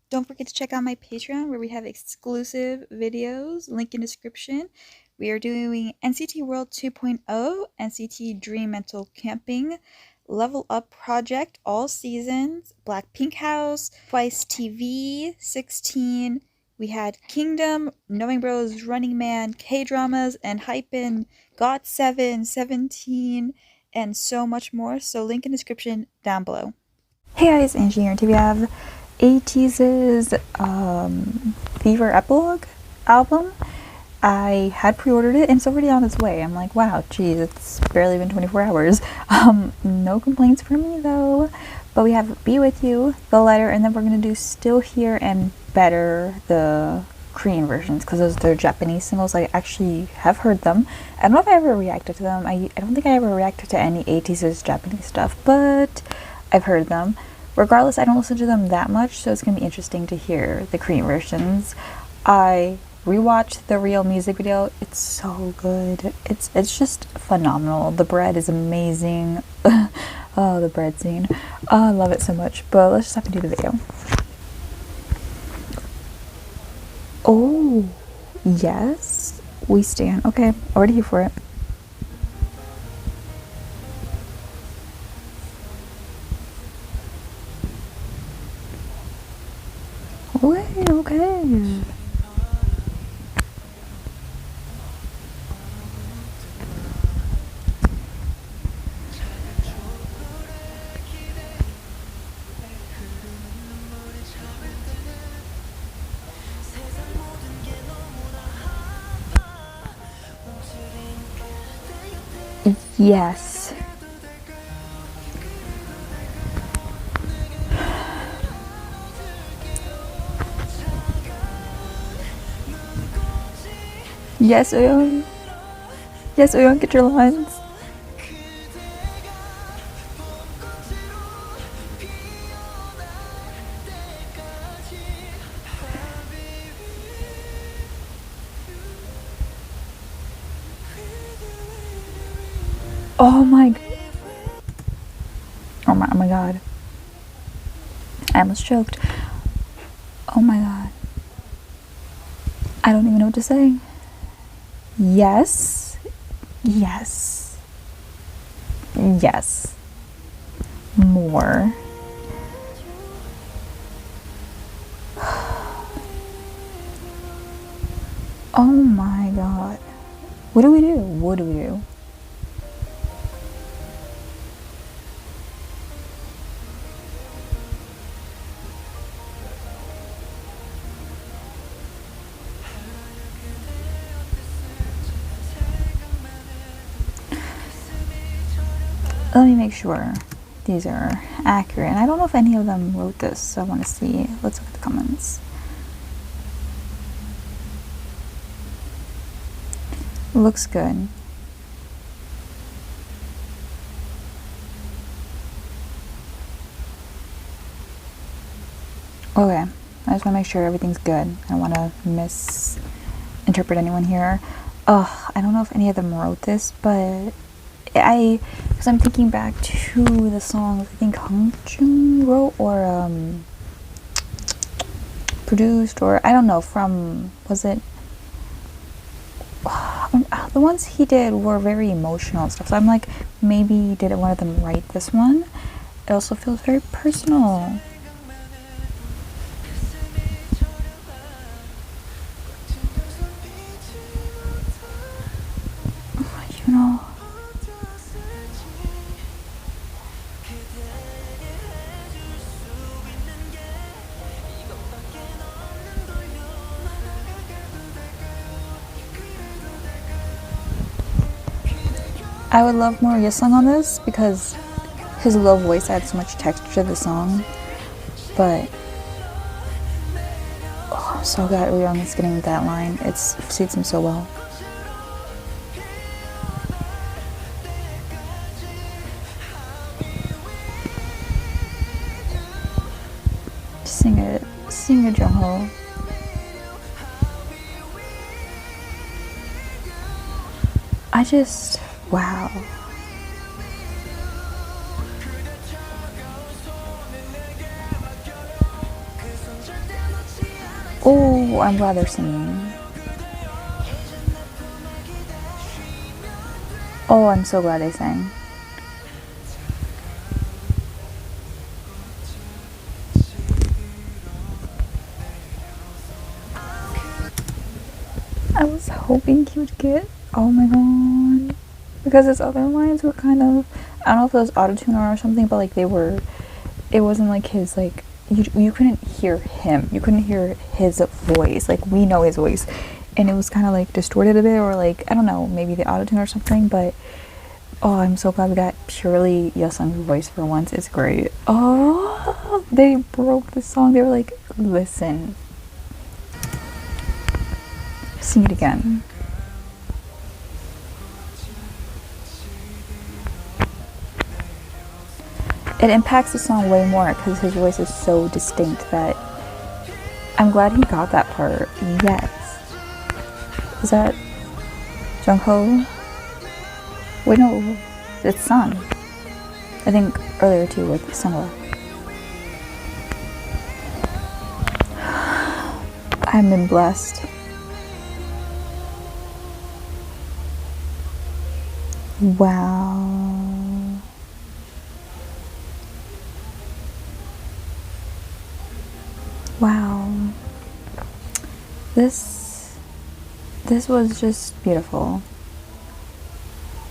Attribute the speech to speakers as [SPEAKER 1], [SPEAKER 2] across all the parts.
[SPEAKER 1] Don't forget to check out my Patreon where we have exclusive videos, link in description. We are doing NCT World 2.0, NCT Dream Mental Camping, Level Up Project, all seasons, Blackpink House, Twice TV, 16. We had Kingdom, Knowing Bros, Running Man, K-Dramas, and Hypen, GOT7, 17, and so much more. So link in description down below. Hey guys, Angie here. Today we have ATEEZ's Fever Epilogue album. I had pre-ordered it and it's already on its way. I'm like, wow, geez, it's barely been 24 hours. No complaints from me though. But we have Be With You, The Letter, and then we're going to do Still Here and Better, the Korean versions, because those are their Japanese singles. I actually have heard them. I don't know if I ever reacted to them. I don't think I ever reacted to any ATEEZ's Japanese stuff, but I've heard them. Regardless, I don't listen to them that much, so it's going to be interesting to hear the Korean versions. I rewatched the Real music video. It's so good. It's just phenomenal. The bread is amazing. Oh, the bread scene. Oh, I love it so much. But let's just have to do the video. Oh, yes. We stand. Okay, already here for it. Okay, okay. Yes. Yes, Uyeon. Yes, Uyeon, get your lines. Oh my oh my god. I almost choked. Oh my god. I don't even know what to say. Yes. Yes. Yes. More. Oh my god. What do we do? What do we do? Let me make sure these are accurate. And I don't know if any of them wrote this, so I want to see. Let's look at the comments. Looks good. Okay, I just want to make sure everything's good. I don't want to misinterpret anyone here. I don't know if any of them wrote this, but because I'm thinking back to the songs I think Hong Jung wrote or produced, or I don't know, from, was it, the ones he did were very emotional and stuff, so I'm like, maybe did one of them write this one? It also feels very personal. You know, I would love more Yesung on this because his low voice adds so much texture to the song, but I'm so glad Uyeon is getting that line. It suits him so well. Sing it, Jungho. I just, wow. Oh, I'm glad they're singing. Oh, I'm so glad they sang. I was hoping he would get, oh my god, because his other lines were kind of, I don't know if it was autotune or something, but like they were, it wasn't like his, like, you couldn't hear him, you couldn't hear his voice, like we know his voice, and it was kind of like distorted a bit, or like, I don't know, maybe the autotune or something, but oh, I'm so glad we got purely Yeosung's voice for once. It's great. Oh, they broke the song. They were like, listen, sing it again. It impacts the song way more because his voice is so distinct that I'm glad he got that part. Yes. Is that Jungho? Wait, no, it's Sun. I think earlier too with Sunwa. I've been blessed. Wow. Wow. This was just beautiful.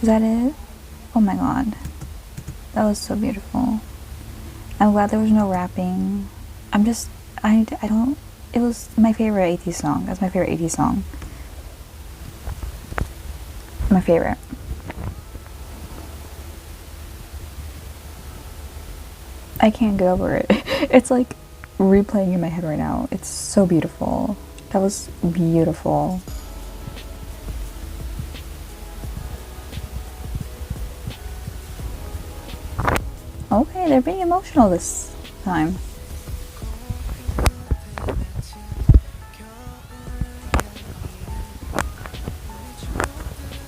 [SPEAKER 1] Is that it? Oh my god. That was so beautiful. I'm glad there was no rapping. I don't, it was my favorite ATEEZ song. That's my favorite ATEEZ song. My favorite. I can't get over it. It's like replaying in my head right now. It's so beautiful. That was beautiful. Okay, they're being emotional this time.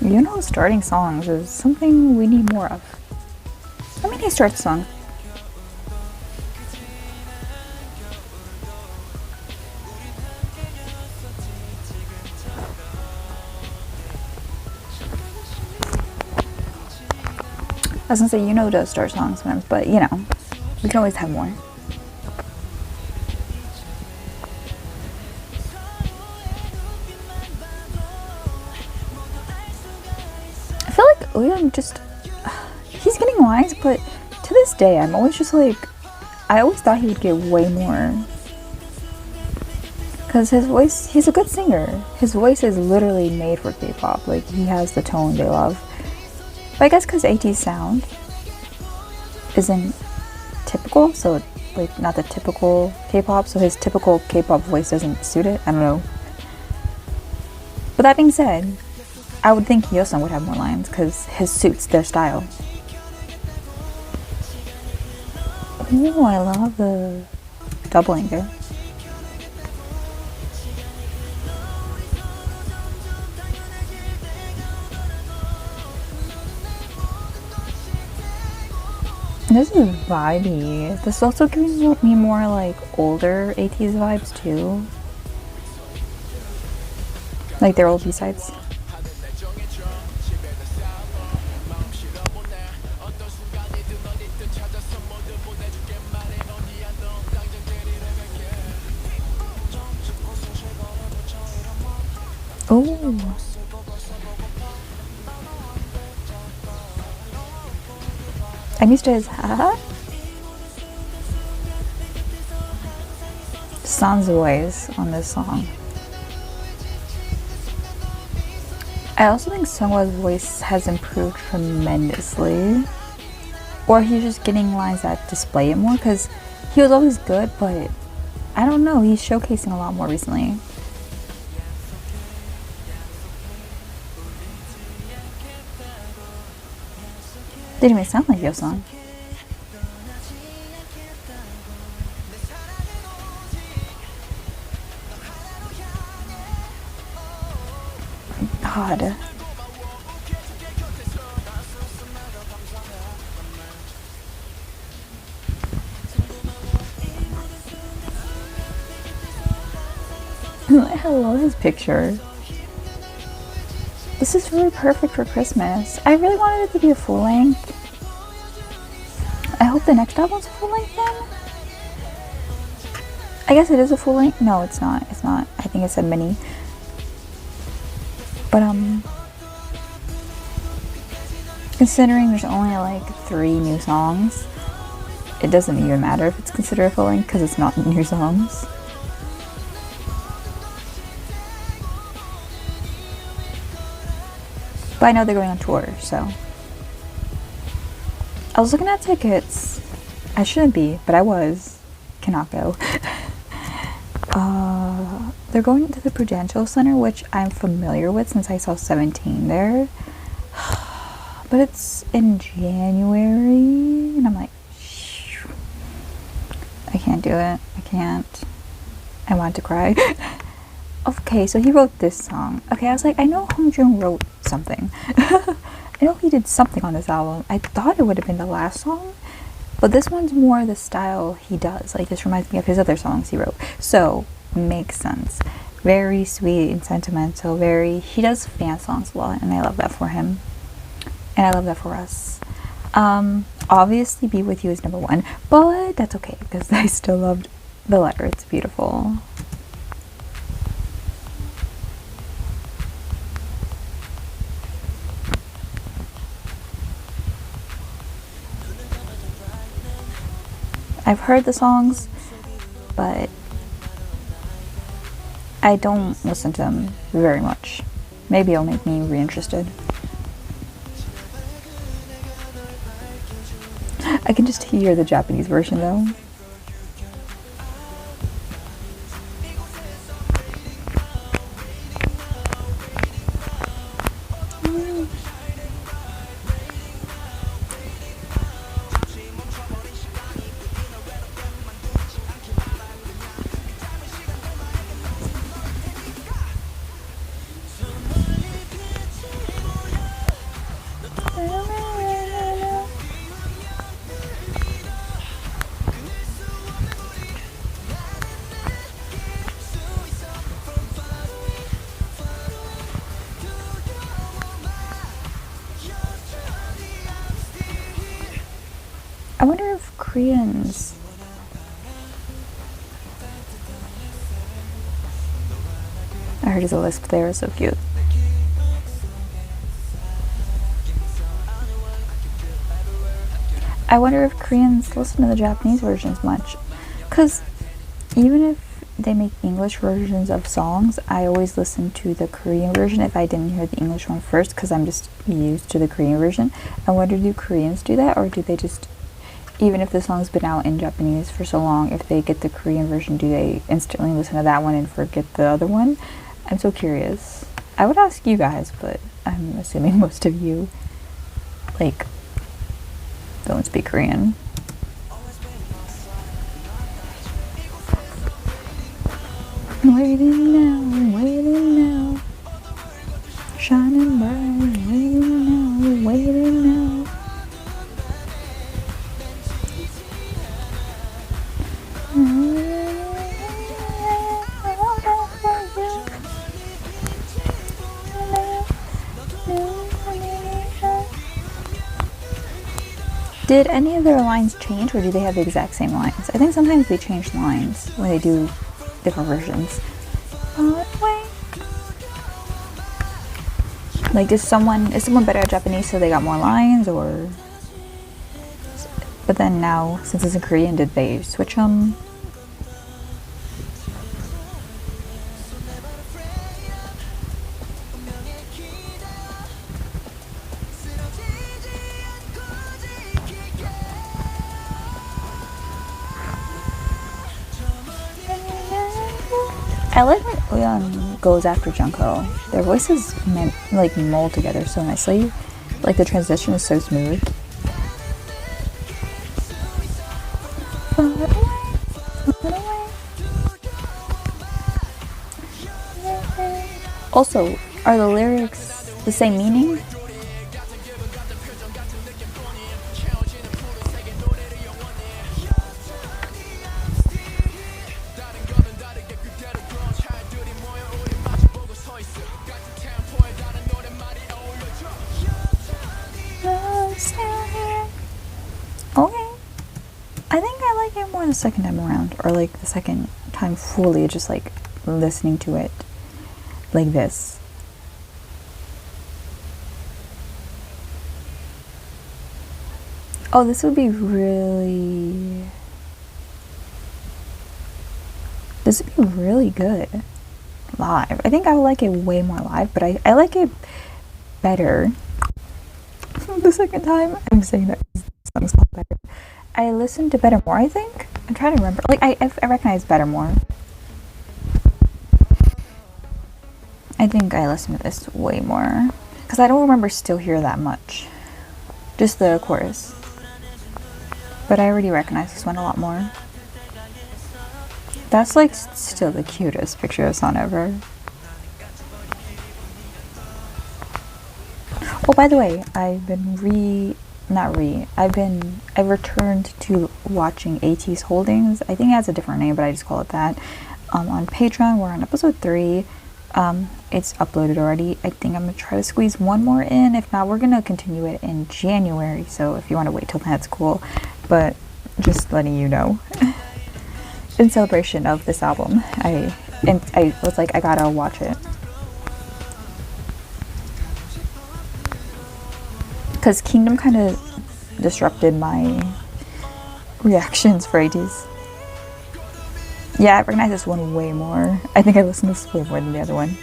[SPEAKER 1] You know, starting songs is something we need more of. Let me start the song. I was gonna say, you know, to start songs sometimes, but you know, we can always have more. I feel like Uyeon just, he's getting lines, but to this day, I'm always just like, I always thought he would get way more. Because his voice, he's a good singer. His voice is literally made for K-pop. Like, he has the tone they love. But I guess because ATEEZ sound isn't typical, so like not the typical K-pop, so his typical K-pop voice doesn't suit it. I don't know. But that being said, I would think Yeosung would have more lines because his suits their style. Ooh, I love the doubling there. This is vibey. This also gives me more like older ATEEZ vibes too. Like their old B-sides. Oh. I'm used to his hat. Sun's voice on this song. I also think Sungwa's voice has improved tremendously. Or he's just getting lines that display it more, because he was always good, but I don't know, he's showcasing a lot more recently. Didn't even sound like Yeosung. God. I love this picture. This is really perfect for Christmas. I really wanted it to be a full length. I hope the next album's a full length then. I guess it is a full length. No, it's not. It's not. I think it's a mini. But considering there's only like 3 new songs, it doesn't even matter if it's considered a full length because it's not new songs. But I know they're going on tour, so. I was looking at tickets. I shouldn't be, but I was. Cannot go. They're going to the Prudential Center, which I'm familiar with since I saw 17 there. But it's in January, and I'm like, I can't do it. I can't. I want to cry. Okay, so he wrote this song. Okay, I was like, I know Hong Joon wrote something. I know he did something on this album. I thought it would have been the last song, but this one's more the style he does. Like, this reminds me of his other songs he wrote. So, makes sense. Very sweet and sentimental. He does fan songs a lot, and I love that for him. And I love that for us. Obviously, Be With You is number 1, but that's okay, because I still loved the letter. It's beautiful. I've heard the songs, but I don't listen to them very much. Maybe it'll make me reinterested. I can just hear the Japanese version though. I wonder if Koreans... I heard there's a lisp there, so cute. I wonder if Koreans listen to the Japanese versions much. Because even if they make English versions of songs, I always listen to the Korean version if I didn't hear the English one first, because I'm just used to the Korean version. I wonder, do Koreans do that, or do they just... Even if the song's been out in Japanese for so long, if they get the Korean version, do they instantly listen to that one and forget the other one? I'm so curious. I would ask you guys, but I'm assuming most of you, like, don't speak Korean. Waiting now, shining bright, waiting now. Did any of their lines change, or do they have the exact same lines? I think sometimes they change lines when they do different versions. Like, is someone better at Japanese so they got more lines, or... But then now, since it's in Korean, did they switch them? I like when Uyeon goes after Jungkook. Their voices like mold together so nicely. Like, the transition is so smooth. Also, are the lyrics the same meaning? the second time around, or like the second time fully, just like listening to it like this. Oh, this would be really good live. I think I would like it way more live, but I like it better the second time. I'm saying that the song's called Better. I listened to Better More, I think. I'm trying to remember. Like, I recognize Better More. I think I listened to this way more. Because I don't remember Still Here that much. Just the chorus. But I already recognize this one a lot more. That's like still the cutest picture of Son ever. Oh, by the way, I've returned to watching ATEEZ Holdings. I think it has a different name, but I just call it that. On Patreon, we're on episode 3. It's uploaded already. I think I'm gonna try to squeeze one more in. If not, we're gonna continue it in January. So if you want to wait till then, that's cool. But just letting you know. In celebration of this album, I was like, I gotta watch it. Because Kingdom kind of disrupted my reactions for ATEEZ. Yeah, I recognize this one way more. I think I listened to this way more than the other one.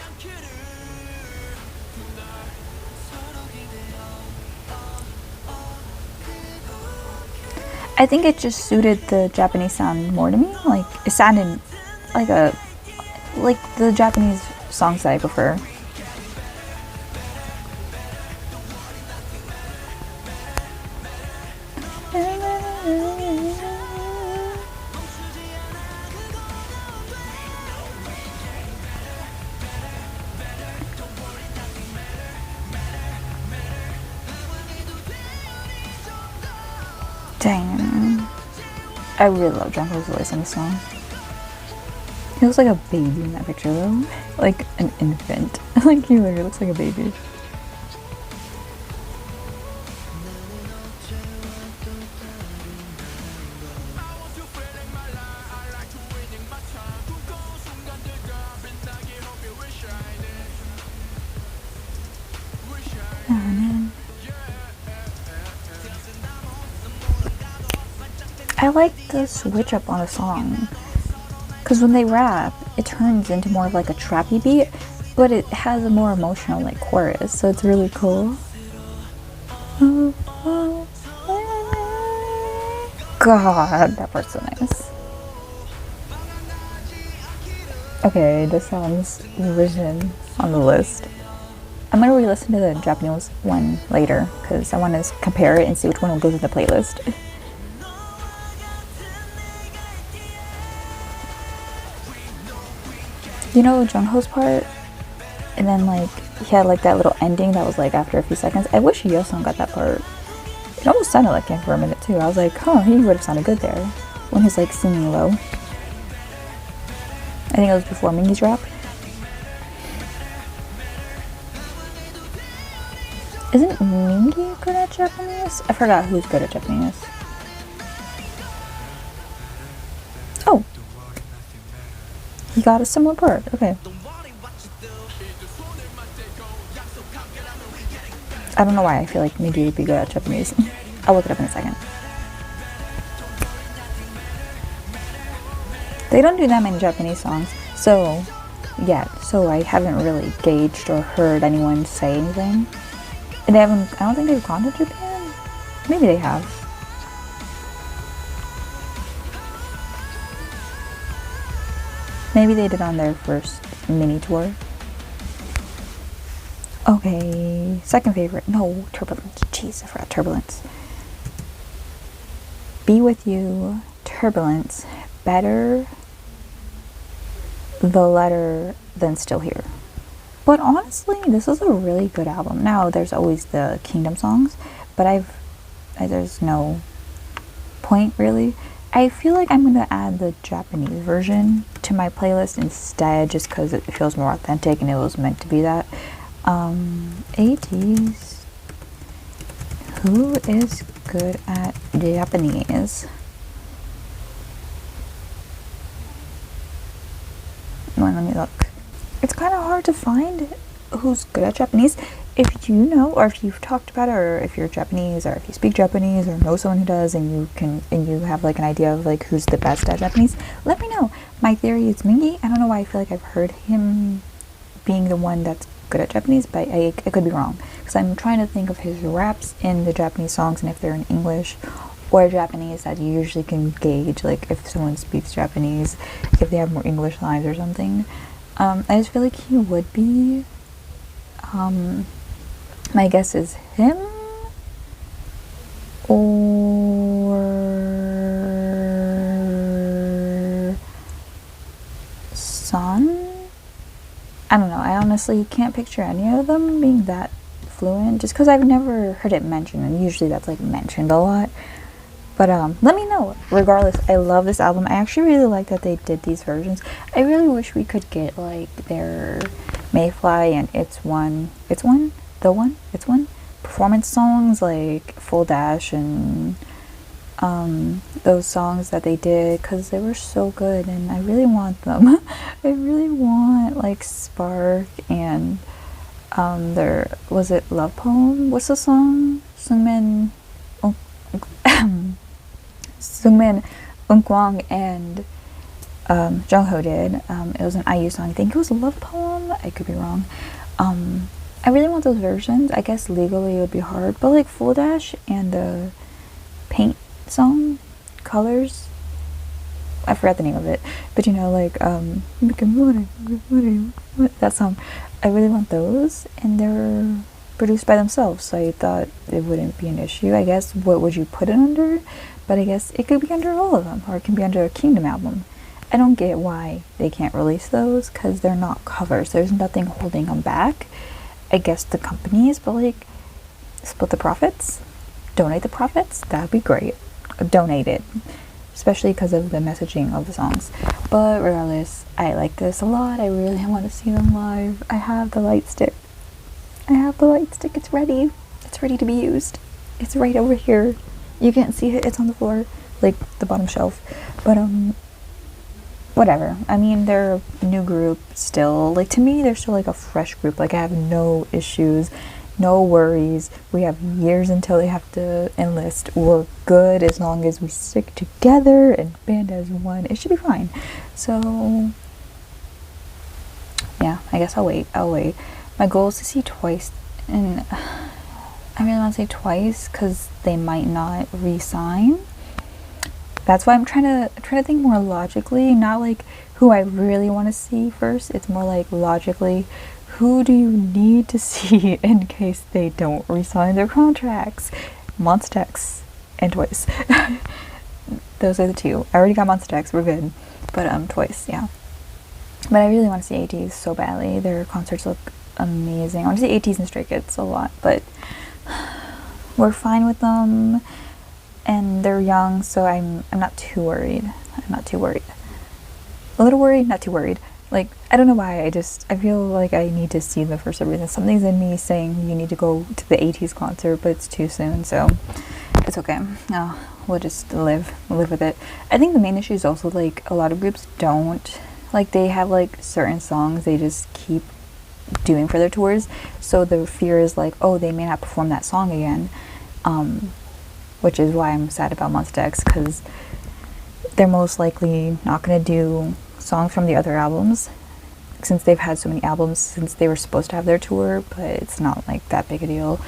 [SPEAKER 1] I think it just suited the Japanese sound more to me. Like, it sounded like the Japanese songs that I prefer. Dang. I really love Jungkook's voice in this song. He looks like a baby in that picture though. Like an infant. Like he literally looks like a baby. I like the switch up on a song, because when they rap, it turns into more of like a trappy beat, but it has a more emotional like chorus, so it's really cool. God, that part's so nice. Okay, this song's risen on the list. I'm gonna re-listen to the Japanese one later, because I want to compare it and see which one will go to the playlist. You know Jungho's part? And then like he had like that little ending that was like after a few seconds. I wish Yeosung got that part. It almost sounded like him for a minute too. I was like, huh, he would have sounded good there. When he's like singing low. I think it was before Mingi's rap. Isn't Mingi good at Japanese? I forgot who's good at Japanese. Oh. He got a similar part. Okay. I don't know why I feel like Mingi would be good at Japanese. I'll look it up in a second. They don't do that many Japanese songs, so yeah. So I haven't really gauged or heard anyone say anything. And I don't think they've gone to Japan. Maybe they have. Maybe they did on their first mini tour. Okay, second favorite. No, Turbulence. Jeez, I forgot Turbulence. Be With You, Turbulence, Better, The Letter than Still Here. But honestly, this is a really good album. Now, there's always the Kingdom songs, but there's no point really. I feel like I'm gonna add the Japanese version to my playlist instead, just because it feels more authentic and it was meant to be that. ATEEZ. Who is good at Japanese? Let me look. It's kind of hard to find who's good at Japanese. If you know, or if you've talked about it, or if you're Japanese, or if you speak Japanese, or know someone who does, and you have like an idea of like who's the best at Japanese, let me know. My theory is Mingi. I don't know why I feel like I've heard him being the one that's good at Japanese, but I could be wrong, because I'm trying to think of his raps in the Japanese songs, and if they're in English or Japanese, that you usually can gauge like if someone speaks Japanese, if they have more English lines or something. I just feel like he would be. My guess is him or Son. I don't know. I honestly can't picture any of them being that fluent, just because I've never heard it mentioned, and usually that's like mentioned a lot. But let me know. Regardless, I love this album. I actually really like that they did these versions. I really wish we could get like their Mayfly and It's One performance songs, like Full Dash and those songs that they did, because they were so good and I really want them. I really want like Spark and their, was it Love Poem? What's the song? Sungmin Eunkwang and Jungho did. It was an IU song. I think it was Love Poem. I could be wrong. I really want those versions. I guess legally it would be hard, but like Full Dash and the Paint song, Colors, I forgot the name of it, but you know, like that song, I really want those, and they're produced by themselves, so I thought it wouldn't be an issue. I guess what would you put it under? But I guess it could be under all of them, or it can be under a Kingdom album. I don't get why they can't release those, because they're not covers. There's nothing holding them back. I guess the companies, but like, split the profits, donate the profits, that'd be great. Donate it, especially because of the messaging of the songs. But regardless, I like this a lot. I really want to see them live. I have the light stick. It's ready. It's ready to be used. It's right over here. You can't see it. It's on the floor, like the bottom shelf. But whatever. I mean, they're a new group still. Like, to me, they're still like a fresh group. Like, I have no issues, no worries. We have years until they have to enlist. We're good as long as we stick together and band as one. It should be fine. So yeah, I guess I'll wait. My goal is to see Twice, and I really want to say Twice because they might not re-sign. That's why I'm trying to think more logically, not like who I really want to see first. It's more like logically, who do you need to see in case they don't re-sign their contracts? Monsta X and Twice. Those are the two. I already got Monsta X, we're good. But Twice, yeah. But I really want to see ATEEZ so badly. Their concerts look amazing. I want to see ATEEZ and Stray Kids a lot, but we're fine with them, and they're young, so I'm not too worried. A little worried, not too worried. Like, I don't know why, I feel like I need to see them for some reason. Something's in me saying you need to go to the ATEEZ concert, but it's too soon, so it's okay. We'll just live with it. I think the main issue is also, like, a lot of groups don't, like, they have, like, certain songs they just keep doing for their tours, so the fear is, like, oh, they may not perform that song again, which is why I'm sad about Monsta X, because they're most likely not going to do songs from the other albums, since they've had so many albums since they were supposed to have their tour, but it's not like that big a deal.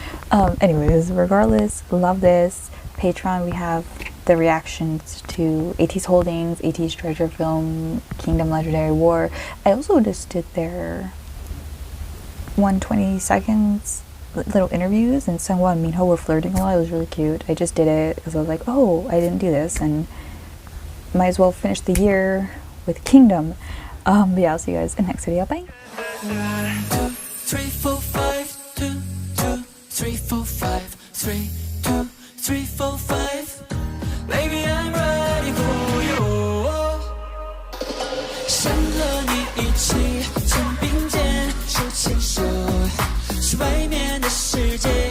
[SPEAKER 1] Anyways, regardless, love this. Patreon, we have the reactions to ATEEZ Holdings, ATEEZ Treasure Film, Kingdom Legendary War. I also just did their 120 seconds little interviews, and Sungwoo and Minho were flirting a lot. It was really cute. I just did it because I was like, oh, I didn't do this, and might as well finish the year with Kingdom. But yeah, I'll see you guys in the next video. Bye.
[SPEAKER 2] 2, 3, 4, 5, 2, 2, 3, 4, 5, 3, 2, 3, 4, 5. Baby, I'm ready for you. 想和你一起肩并肩手牵手，是外面的世界。